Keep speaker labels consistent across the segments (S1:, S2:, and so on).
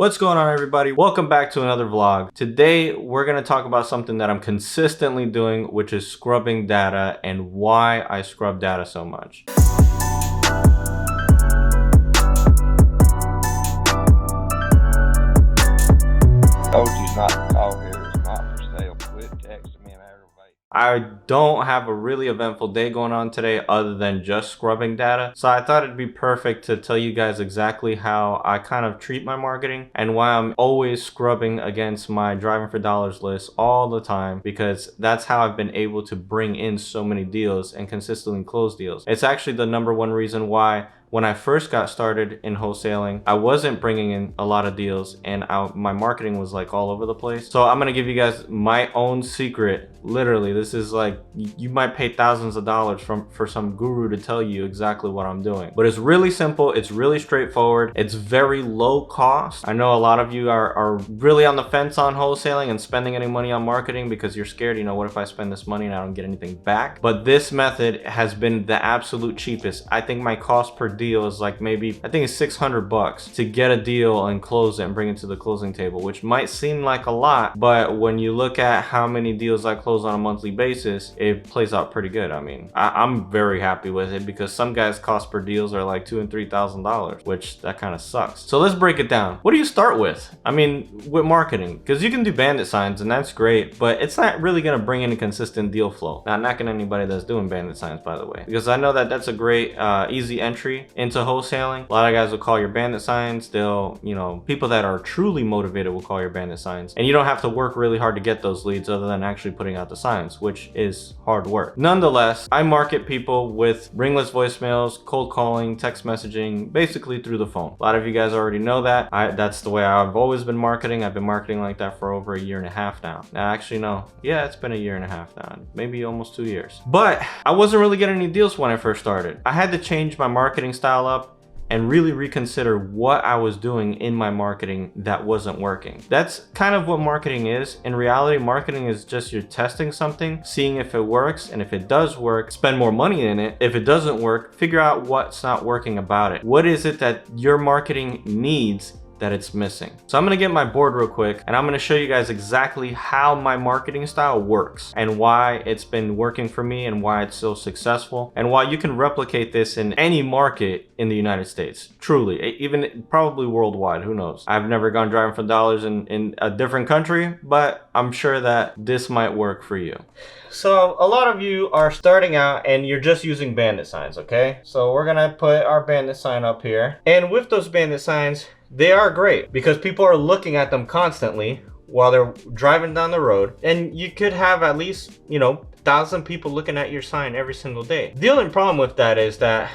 S1: What's going on, everybody? Welcome back to another vlog. Today we're going to talk about something that I'm consistently doing, which is scrubbing data and why I scrub data so much.
S2: Told you not to call here. It's not for sale. Quit texting me and aggravate.
S1: I don't have a really eventful day going on today other than just scrubbing data. So I thought it'd be perfect to tell you guys exactly how I kind of treat my marketing and why I'm always scrubbing against my driving for dollars list all the time, because that's how I've been able to bring in so many deals and consistently close deals. It's actually the #1 reason why when I first got started in wholesaling, I wasn't bringing in a lot of deals and my marketing was like all over the place. So I'm gonna give you guys my own secret. Literally, this is like, you might pay thousands of dollars for some guru to tell you exactly what I'm doing. But it's really simple, it's really straightforward, it's very low cost. I know a lot of you are really on the fence on wholesaling and spending any money on marketing because you're scared, you know, what if I spend this money and I don't get anything back? But this method has been the absolute cheapest. I think my cost per deal is like maybe, I think it's 600 bucks to get a deal and close it and bring it to the closing table, which might seem like a lot, but when you look at how many deals I close on a monthly basis, it plays out pretty good. I mean, I'm very happy with it because some guys' cost per deals are like $2,000 and $3,000, which that kind of sucks. So let's break it down. What do you start with? I mean, with marketing, because you can do bandit signs and that's great, but it's not really going to bring any consistent deal flow. Not knocking anybody that's doing bandit signs, by the way, because I know that that's a great easy entry into wholesaling. A lot of guys will call your bandit signs. They'll, you know, people that are truly motivated will call your bandit signs, and you don't have to work really hard to get those leads other than actually putting out the signs, which is hard work. Nonetheless, I market people with ringless voicemails, cold calling, text messaging, basically through the phone. A lot of you guys already know that. That's the way I've always been marketing. I've been marketing like that for over 1.5 years now. Actually, no. Yeah, it's been 1.5 years now. Maybe almost 2 years. But I wasn't really getting any deals when I first started. I had to change my marketing style up and really reconsider what I was doing in my marketing that wasn't working. That's kind of what marketing is. In reality, marketing is just you're testing something, seeing if it works, and if it does work, spend more money in it. If it doesn't work, figure out what's not working about it. What is it that your marketing needs that it's missing? So I'm gonna get my board real quick and I'm gonna show you guys exactly how my marketing style works and why it's been working for me and why it's so successful and why you can replicate this in any market in the United States. Truly, even probably worldwide, who knows? I've never gone driving for dollars in a different country, but I'm sure that this might work for you. So a lot of you are starting out and you're just using bandit signs, okay? So we're gonna put our bandit sign up here. And with those bandit signs, they are great because people are looking at them constantly while they're driving down the road. And you could have at least, you know, 1,000 people looking at your sign every single day. The only problem with that is that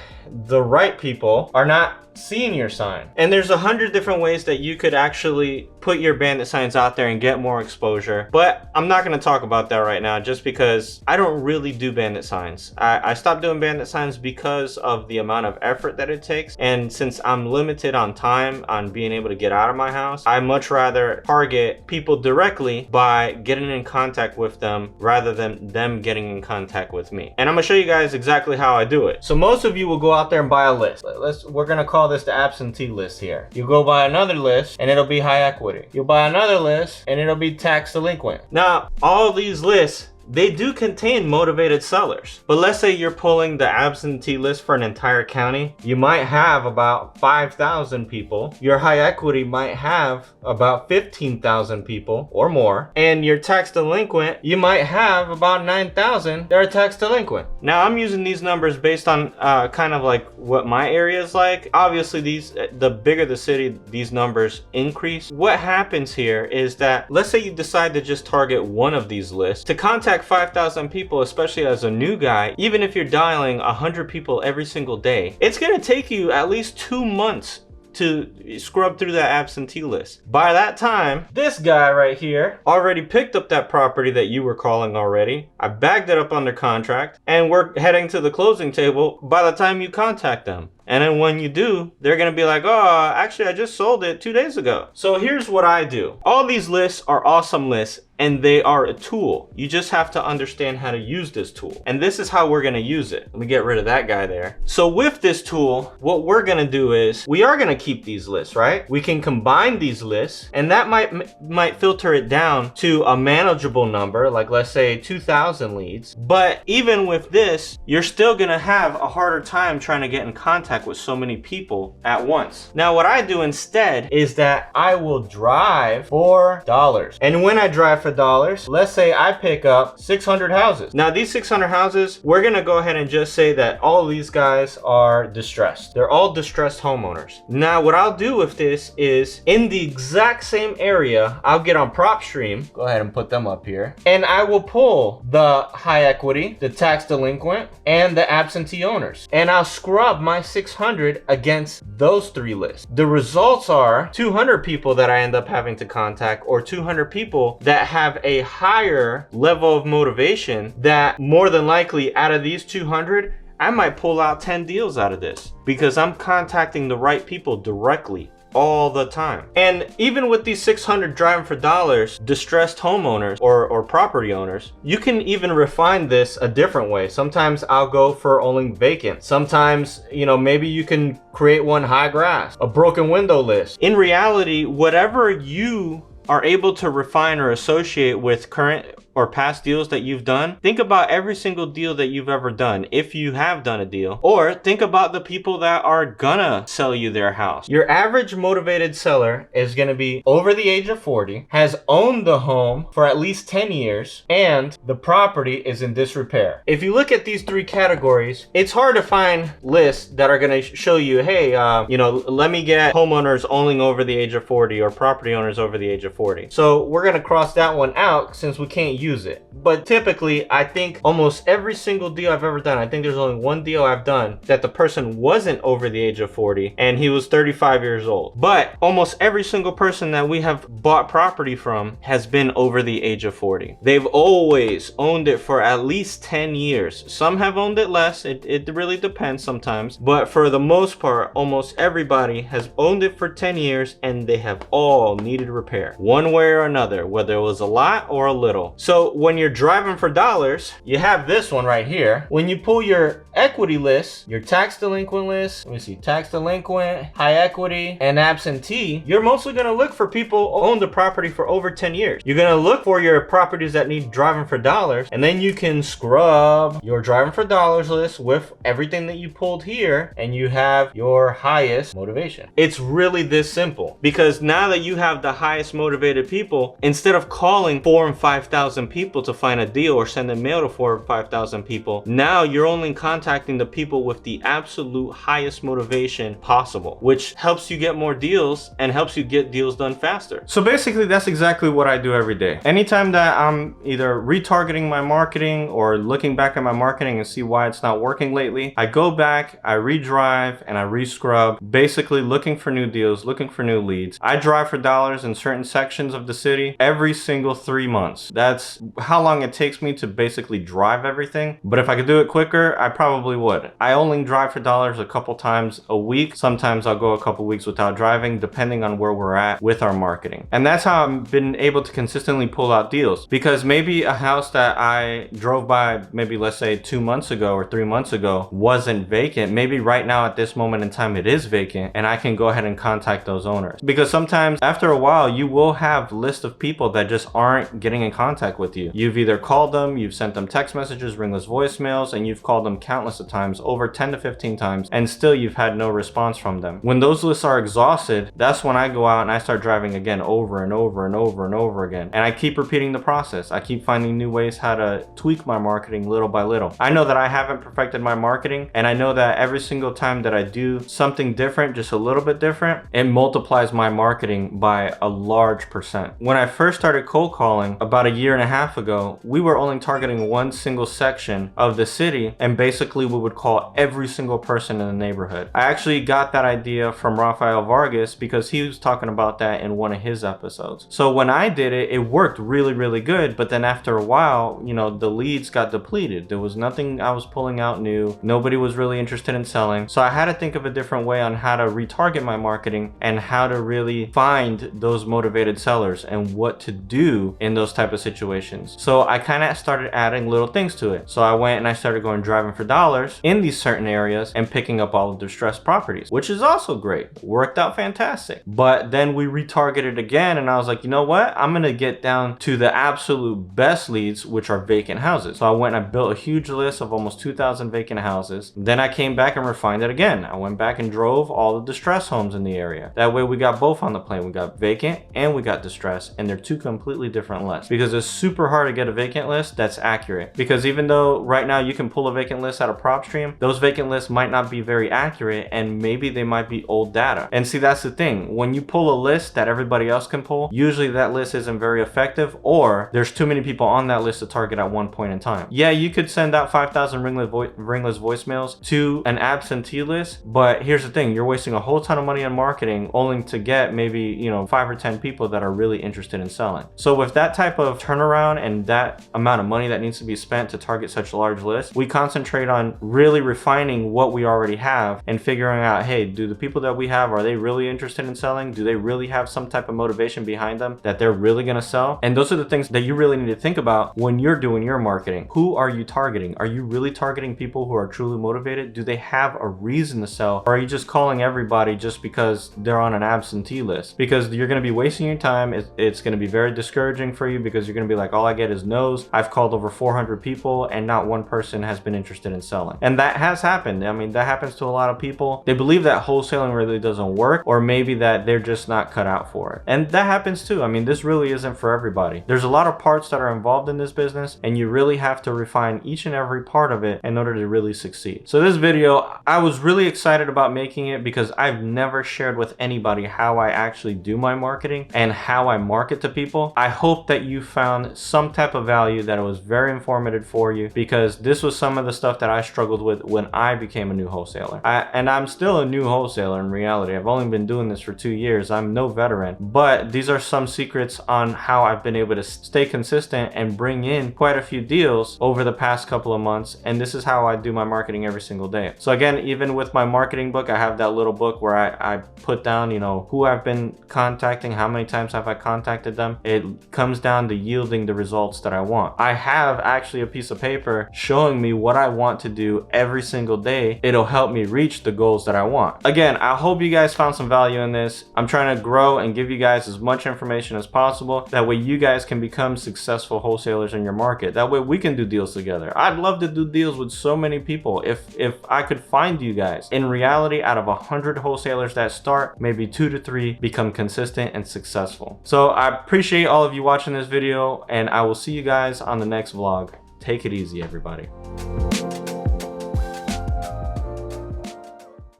S1: the right people are not seeing your sign. And there's 100 different ways that you could actually put your bandit signs out there and get more exposure, but I'm not going to talk about that right now just because I don't really do bandit signs. I stopped doing bandit signs because of the amount of effort that it takes, and since I'm limited on time on being able to get out of my house, I much rather target people directly by getting in contact with them rather than them getting in contact with me. And I'm going to show you guys exactly how I do it. So most of you will go out there and buy a list. We're going to call this the absentee list here. You go buy another list and it'll be high equity. You'll buy another list and it'll be tax delinquent. Now, all these lists, they do contain motivated sellers, but let's say you're pulling the absentee list for an entire county. You might have about 5,000 people. Your high equity might have about 15,000 people or more. And your tax delinquent, you might have about 9,000 that are tax delinquent. Now I'm using these numbers based on kind of like what my area is like. Obviously the bigger the city, these numbers increase. What happens here is that, let's say you decide to just target one of these lists. To contact 5,000 people, especially as a new guy, even if you're dialing 100 people every single day, it's gonna take you at least 2 months to scrub through that absentee list. By that time, this guy right here already picked up that property that you were calling already. I bagged it up under contract and we're heading to the closing table by the time you contact them. And then when you do, they're gonna be like, oh, actually I just sold it 2 days ago. So here's what I do. All these lists are awesome lists, and they are a tool. You just have to understand how to use this tool. And this is how we're gonna use it. Let me get rid of that guy there. So with this tool, what we're gonna do is, we are gonna keep these lists, right? We can combine these lists, and that might filter it down to a manageable number, like let's say 2,000 leads. But even with this, you're still gonna have a harder time trying to get in contact with so many people at once. Now, what I do instead is that I will drive for dollars. And when I drive for dollars, let's say I pick up 600 houses. Now these 600 houses, we're gonna go ahead and just say that all of these guys are distressed. They're all distressed homeowners. Now what I'll do with this is, in the exact same area, I'll get on PropStream, go ahead and put them up here, and I will pull the high equity, the tax delinquent, and the absentee owners, and I'll scrub my 600 against those 3 lists. The results are 200 people that I end up having to contact, or 200 people that have a higher level of motivation, that more than likely out of these 200, I might pull out 10 deals out of this, because I'm contacting the right people directly all the time. And even with these 600 driving for dollars distressed homeowners or property owners, you can even refine this a different way. Sometimes I'll go for only vacant. Sometimes, you know, maybe you can create one high grass, a broken window list. In reality, whatever you are able to refine or associate with current or past deals that you've done, think about every single deal that you've ever done, if you have done a deal, or think about the people that are gonna sell you their house. Your average motivated seller is gonna be over the age of 40, has owned the home for at least 10 years, and the property is in disrepair. If you look at these 3 categories, it's hard to find lists that are gonna show you, hey, you know, let me get homeowners owning over the age of 40 or property owners over the age of 40. So we're gonna cross that one out since we can't use it. But typically, I think almost every single deal I've ever done, I think there's only one deal I've done that the person wasn't over the age of 40 and he was 35 years old. But almost every single person that we have bought property from has been over the age of 40. They've always owned it for at least 10 years. Some have owned it less. It really depends sometimes. But for the most part, almost everybody has owned it for 10 years and they have all needed repair, one way or another, whether it was a lot or a little. So when you're driving for dollars, you have this one right here. When you pull your equity list, your tax delinquent list, let me see, tax delinquent, high equity, and absentee, you're mostly gonna look for people who own the property for over 10 years. You're gonna look for your properties that need driving for dollars, and then you can scrub your driving for dollars list with everything that you pulled here, and you have your highest motivation. It's really this simple, because now that you have the highest motivated people, instead of calling 4,000 and 5,000 people to find a deal or sending mail to 4,000 or 5,000 people, now you're only contacting the people with the absolute highest motivation possible, which helps you get more deals and helps you get deals done faster. So basically, that's exactly what I do every day. Anytime that I'm either retargeting my marketing or looking back at my marketing and see why it's not working lately, I go back, I redrive, and I rescrub, basically looking for new deals, looking for new leads. I drive for dollars in certain sections of the city every single 3 months. That's how long it takes me to basically drive everything. But if I could do it quicker, I probably would. I only drive for dollars a couple times a week. Sometimes I'll go a couple weeks without driving, depending on where we're at with our marketing. And that's how I've been able to consistently pull out deals, because maybe a house that I drove by, maybe let's say 2 months ago or 3 months ago, wasn't vacant. Maybe right now at this moment in time it is vacant, and I can go ahead and contact those owners. Because sometimes after a while you will have a list of people that just aren't getting in contact with you. You've either called them, you've sent them text messages, ringless voicemails, and you've called them countless of times, over 10 to 15 times, and still you've had no response from them. When those lists are exhausted, that's when I go out and I start driving again over and over and over and over again. And I keep repeating the process. I keep finding new ways how to tweak my marketing little by little. I know that I haven't perfected my marketing, and I know that every single time that I do something different, just a little bit different, it multiplies my marketing by a large percent. When I first started cold calling about 1.5 a half ago, we were only targeting one single section of the city, and basically we would call every single person in the neighborhood. I actually got that idea from Rafael Vargas because he was talking about that in one of his episodes. So when I did it, it worked really good, but then after a while, you know, the leads got depleted. There was nothing I was pulling out new. Nobody was really interested in selling. So I had to think of a different way on how to retarget my marketing and how to really find those motivated sellers and what to do in those type of situations. So I kind of started adding little things to it. So I went and I started going driving for dollars in these certain areas and picking up all the distressed properties, which is also great. Worked out fantastic. But then we retargeted again, and I was like, you know what? I'm gonna get down to the absolute best leads, which are vacant houses. So I went and I built a huge list of almost 2,000 vacant houses. Then I came back and refined it again. I went back and drove all the distressed homes in the area. That way we got both on the plane. We got vacant and we got distressed, and they're two completely different lists, because it's super hard to get a vacant list that's accurate. Because even though right now you can pull a vacant list out of PropStream, those vacant lists might not be very accurate, and maybe they might be old data. And see, that's the thing. When you pull a list that everybody else can pull, usually that list isn't very effective, or there's too many people on that list to target at one point in time. Yeah, you could send out 5,000 ringless voicemails to an absentee list, but here's the thing. You're wasting a whole ton of money on marketing only to get maybe, you know, 5 or 10 people that are really interested in selling. So with that type of turnaround and that amount of money that needs to be spent to target such a large list, we concentrate on really refining what we already have and figuring out, hey, do the people that we have, are they really interested in selling? Do they really have some type of motivation behind them that they're really going to sell? And those are the things that you really need to think about when you're doing your marketing. Who are you targeting? Are you really targeting people who are truly motivated? Do they have a reason to sell? Or are you just calling everybody just because they're on an absentee list? Because you're going to be wasting your time. It's going to be very discouraging for you, because you're going to be like, all I get is no's. I've called over 400 people and not one person has been interested in selling. And that has happened. I mean, that happens to a lot of people. They believe that wholesaling really doesn't work, or maybe that they're just not cut out for it. And that happens too. I mean, this really isn't for everybody. There's a lot of parts that are involved in this business, and you really have to refine each and every part of it in order to really succeed. So this video, I was really excited about making it because I've never shared with anybody how I actually do my marketing and how I market to people. I hope that you found some type of value, that it was very informative for you, because this was some of the stuff that I struggled with when I became a new wholesaler. And I'm still a new wholesaler in reality. I've only been doing this for 2 years. I'm no veteran, but these are some secrets on how I've been able to stay consistent and bring in quite a few deals over the past couple of months. And this is how I do my marketing every single day. So again, even with my marketing book, I have that little book where I put down, you know, who I've been contacting, how many times have I contacted them. It comes down to yielding the results that I want. I have actually a piece of paper showing me what I want to do every single day. It'll help me reach the goals that I want. Again, I hope you guys found some value in this. I'm trying to grow and give you guys as much information as possible. That way you guys can become successful wholesalers in your market. That way we can do deals together. I'd love to do deals with so many people. If I could find you guys. In reality, out of 100 wholesalers that start, maybe 2 to 3 become consistent and successful. So I appreciate all of you watching this video, and I will see you guys on the next vlog. Take it easy, everybody.